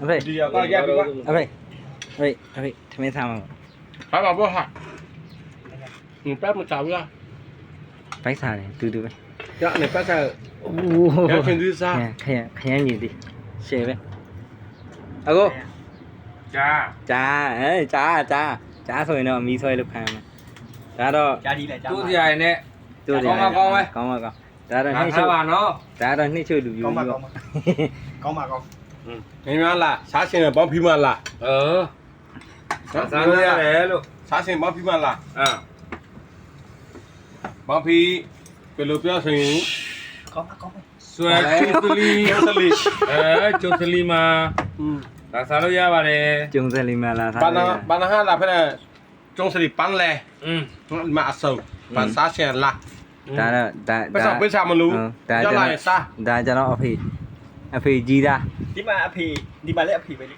ဖေ ဒီကတော့ရပြီကွာ အဖေထမင်းစားမှာ ဘာမှဘောဟာဒီပတ်မချဘူးလား ဘိုက်စားတယ်တူပဲ ရနေပတ်စား အိုး ရခင်ဒီစား ခရမ်းညီသည်ရှယ်ပဲအကို ဂျာ ကြားဆိုရင်တော့အမီးဆွဲလို့ခံရမှာဒါတော့ ကြားကြည့်လိုက်ကြား သူ့ကြိုင်နဲ့ ကောင်းပါဒါတော့ ငါ နှိမ့် ထား ချုပ် ပါနော် ဒါတော့နှိမ့်ချုပ်လူယူ ကောင်းပါ ပြီး ကော တော့ င်းပါကောင်းပါကောင်း ငင်းမလားစားရှင်ဘောင်းဖီမလားစားလို့ရတယ်လို့စားရှင်ဘောင်းဖီမလားဘောင်းဖီဘယ်လိုပြောဆိုရင် ကောင်းပါကောင်းပါ ဆွဲကျုပ်သလီကျုပ်သလီမှာဒါစားလို့ရပါတယ် ကျုံစလီမလာသား ဘာနာဟာလာဖက်ကျုံစလီပန်းလဲမအဆုံပန်းစားရှင်လား ဒါတော့ဒါ ပိစားမလို့ရလာစား ဒါကျွန်တော်အဖေကြီးသား ဒီမှာအဖေဒီမှာလည်းအဖေပဲလေ